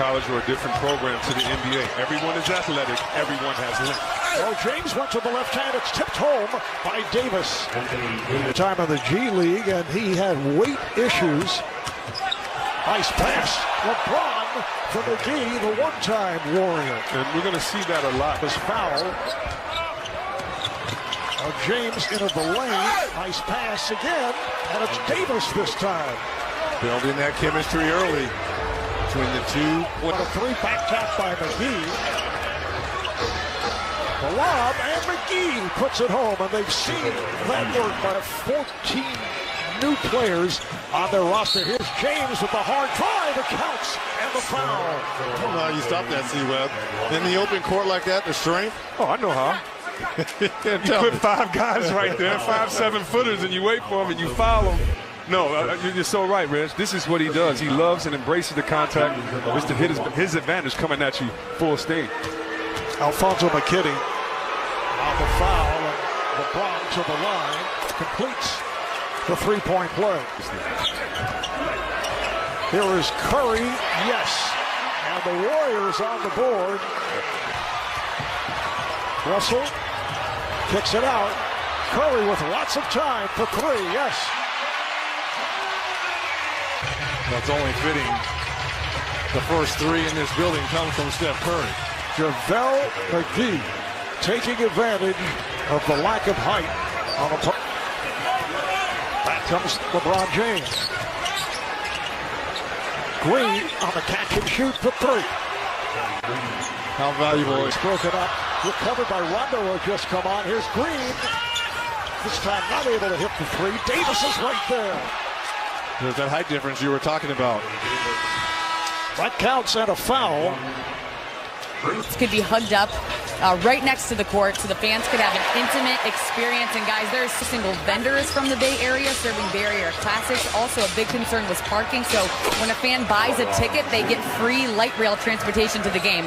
college or a different program to the NBA. Everyone is athletic. Everyone has length. Well, James went to the left hand. It's tipped home by Davis. Time in the G League, and he had weight issues. Nice pass. LeBron for McGee, the one-time Warrior. And we're going to see that a lot. This foul. James into the lane. Nice pass again. And it's Davis this time. Building that chemistry early between the two. What a three back tap by McGee. The lob, and McGee puts it home. And they've seen that work by 14 new players on their roster. Here's James with the hard drive. It counts. And the foul. I don't know how you stop that, C-Web. In the open court like that, the strength. Oh, I know how. You put 5 guys right there, 5 7-footers, and you wait for them and you foul them. No, you're so right, Reg. This is what he does. He loves and embraces the contact. It's to hit his advantage coming at you full stage. Alfonso McKinney on the foul, and LeBron to the line, completes the three-point play. Here is Curry, yes, and the Warriors on the board. Russell kicks it out. Curry with lots of time for 3, yes. That's only fitting. The first 3 in this building comes from Steph Curry. JaVale McGee taking advantage of the lack of height on the play. Back comes LeBron James. Green on the catch and shoot for 3. How valuable. It's broken up. Recovered by Rondo, who just come on. Here's Green. This time not able to hit the 3. Davis is right there. There's that height difference you were talking about. That counts, and a foul. This could be hugged up right next to the court so the fans could have an intimate experience. And guys, there's single vendors from the Bay Area serving Bay Area classics. Also a big concern was parking. So when a fan buys a ticket, they get free light rail transportation to the game.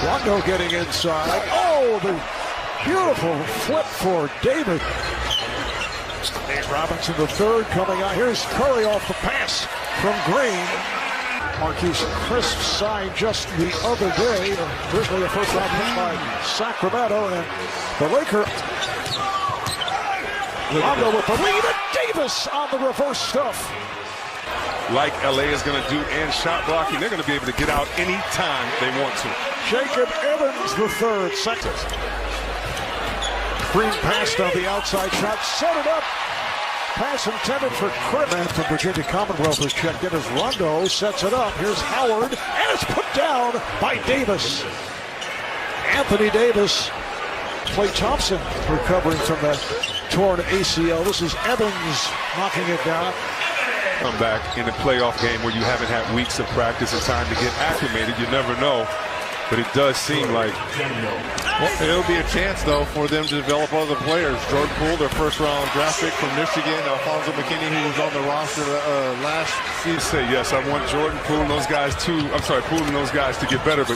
Rondo getting inside. Oh, the beautiful flip for David. Dave Robinson the third coming out. Here's Curry off the pass from Green. Marquise Crisp signed just the other day. Originally a first-round pick by Sacramento, and the Laker. Rondo with the lead, and Davis on the reverse stuff. Like LA is going to do and shot blocking, they're going to be able to get out anytime they want to. Jacob Evans the third, second. Green passed on the outside shot, set it up. Pass intended for Crisp. Man from Virginia Commonwealth has checked in as Rondo sets it up. Here's Howard, and it's put down by Davis. Anthony Davis. Klay Thompson recovering from that torn ACL. This is Evans knocking it down. Come back in a playoff game where you haven't had weeks of practice and time to get acclimated. You never know. But it does seem like it'll be a chance, though, for them to develop other players. Jordan Poole, their first-round draft pick from Michigan. Alfonso McKinney, who was on the roster last season. Say yes, I want Jordan Poole and those guys too. I'm sorry, Poole and those guys to get better, but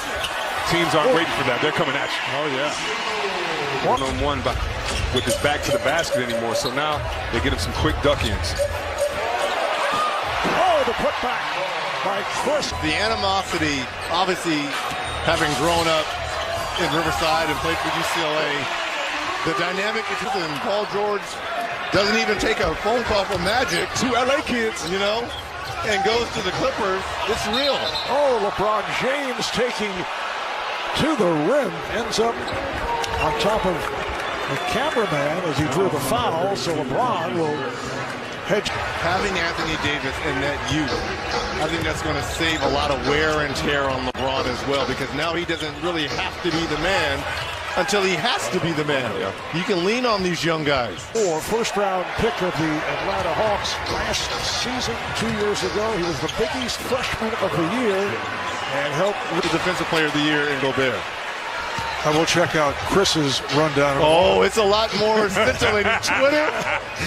teams aren't waiting for that. They're coming at you. Oh yeah. One-on-one with his back to the basket anymore. So now they get him some quick duck-ins. Oh, the putback by Chris. The animosity, obviously, having grown up in Riverside and played for UCLA, the dynamic between Paul George doesn't even take a phone call from Magic to LA kids, you know, and goes to the Clippers. It's real. Oh, LeBron James taking to the rim, ends up on top of the cameraman as he drew the foul, so LeBron will hedge. Having Anthony Davis in that youth, I think that's going to save a lot of wear and tear on LeBron as well, because now he doesn't really have to be the man until he has to be the man. Yeah. You can lean on these young guys. First-round pick of the Atlanta Hawks last season, 2 years ago. He was the Big East Freshman of the Year and helped with the Defensive Player of the Year in Gobert. I will check out Chris's rundown. Oh, it's a lot more scintillating. Twitter.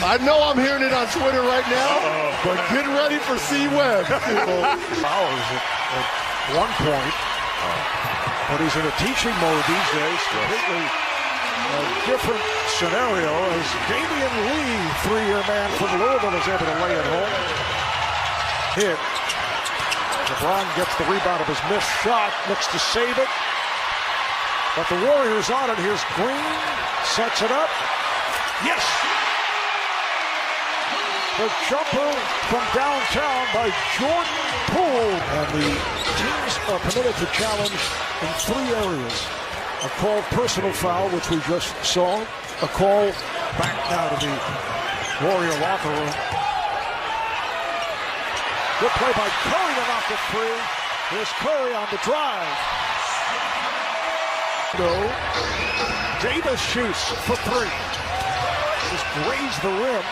I know I'm hearing it on Twitter right now, but get ready for C-Web. Fouls at one point, but he's in a teaching mode these days. Completely different scenario as Damian Lee, 3-year man from Louisville, is able to lay it home. Hit. LeBron gets the rebound of his missed shot, looks to save it. But the Warriors on it. Here's Green, sets it up. Yes! The jumper from downtown by Jordan Poole. And the teams are permitted to challenge in 3 areas. A called personal foul, which we just saw. A call back now to the Warrior locker room. Good play by Curry to knock it free. Here's Curry on the drive. Davis shoots for 3. Just grazed the rim.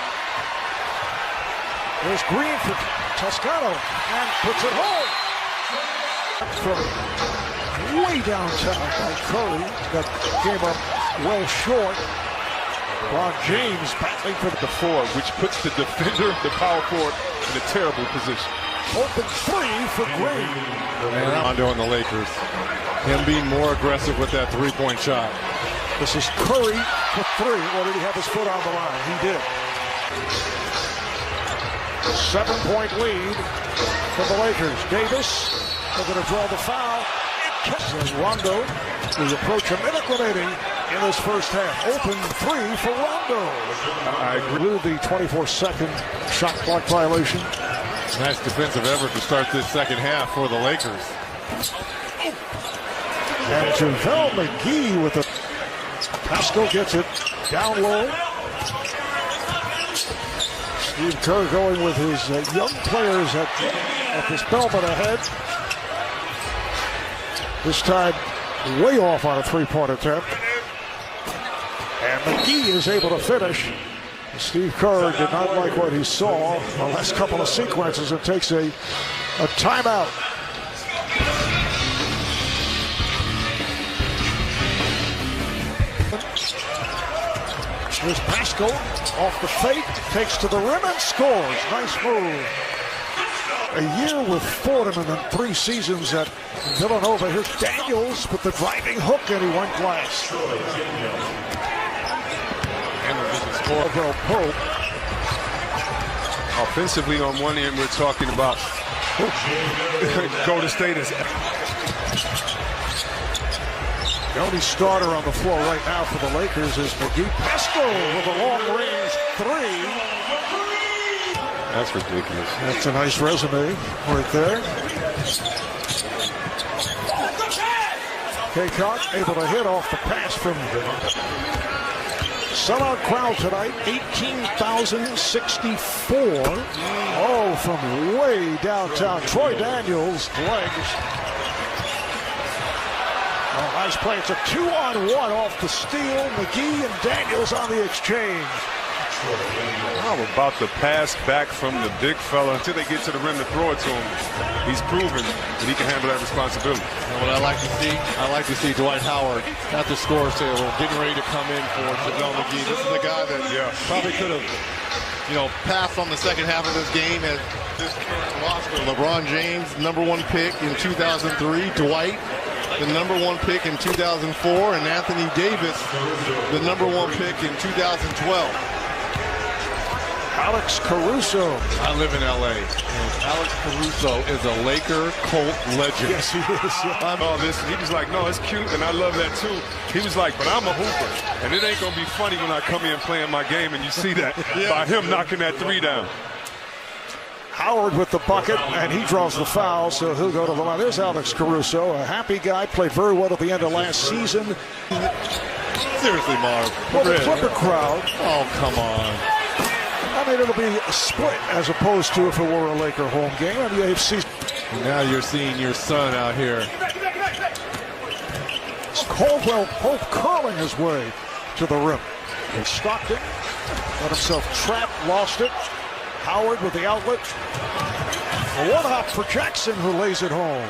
There's Green for Toscano and puts it home. From way downtown by Curry that came up well short. LeBron James battling for the 4, which puts the defender, the power forward, in a terrible position. Open 3 for Green. And Rondo on the Lakers. Him being more aggressive with that 3-point shot. This is Curry for 3. Or did he have his foot on the line? He did. 7-point lead for the Lakers. Davis, they're going to draw the foul. And Rondo, we approach a minute remaining in this first half. Open 3 for Rondo. I agree. The 24-second shot clock violation. Nice defensive effort to start this second half for the Lakers. And JaVale McGee with the Pascal gets it down low. Steve Kerr going with his young players at this Belmont ahead. This time way off on a 3-point attempt. And McGee is able to finish. Steve Kerr did not like what he saw the last couple of sequences and takes a timeout. Here's Pascal off the fake, takes to the rim and scores. Nice move. A year with Fordham and then 3 seasons at Villanova. Here's Daniels with the driving hook and he went glass. Pope. Offensively, on one end, we're talking about Golden State is the only starter on the floor right now for the Lakers is McGee. Pascal with a long-range 3. That's ridiculous. That's a nice resume right there. Kaycock able to hit off the pass from sellout crowd tonight, 18,064. Oh, from way downtown. Troy Daniels' legs. Oh, nice play. It's a 2-on-1 off the steal. McGee and Daniels on the exchange. How about the pass back from the big fella until they get to the rim to throw it to him? He's proven that he can handle that responsibility. And what I like to see Dwight Howard at the score table, getting ready to come in for JaVale McGee. This is a guy that probably could have, passed on the second half of this game as this current roster. LeBron James, #1 pick in 2003. Dwight, the #1 pick in 2004, and Anthony Davis, the #1 pick in 2012. Alex Caruso. I live in L.A. and Alex Caruso is a Laker Colt legend. Yes, he is. He was like, no, it's cute, and I love that too. He was like, but I'm a hooper, and it ain't gonna be funny when I come in playing my game, and you see that by him knocking that 3 down. Howard with the bucket, and he draws the foul, so he'll go to the line. There's Alex Caruso, a happy guy, played very well at the end of last season. Seriously, Marv. Well, the Clipper crowd. Oh, come on. I mean, it'll be a split as opposed to if it were a Laker home game. I mean, now you're seeing your son out here. Caldwell Pope curling his way to the rim. And Stockton got himself trapped, lost it. Howard with the outlet. A one-hop for Jackson, who lays it home.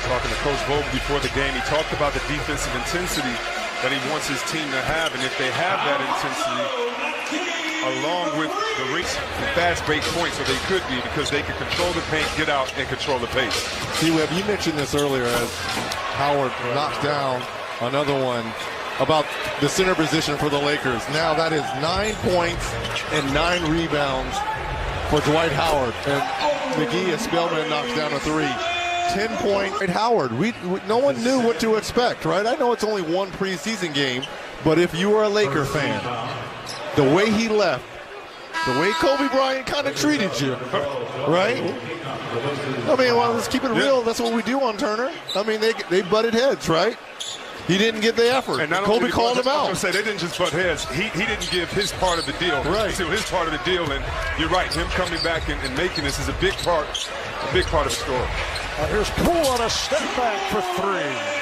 Talking to Coach Vogel before the game, he talked about the defensive intensity that he wants his team to have, and if they have that intensity, along with the race and fast break points, so they could be, because they can control the paint, get out, and control the pace. T-Web, you mentioned this earlier as Howard knocks down another one about the center position for the Lakers. Now that is 9 points and 9 rebounds for Dwight Howard. And McGee, as Spellman knocks down a three. 10-point Dwight Howard. No one knew what to expect, right? I know it's only one preseason game, but if you were a Laker fan, the way he left, the way Kobe Bryant kind of treated you, right? I mean, well, let's keep it real. That's what we do on Turner. I mean, they butted heads, right? He didn't get the effort. And Kobe called him out. I was going to say, they didn't just butt heads. He didn't give his part of the deal. Right. So his part of the deal, and you're right, him coming back and making this is a big part of the story. Here's Poole on a step back for three.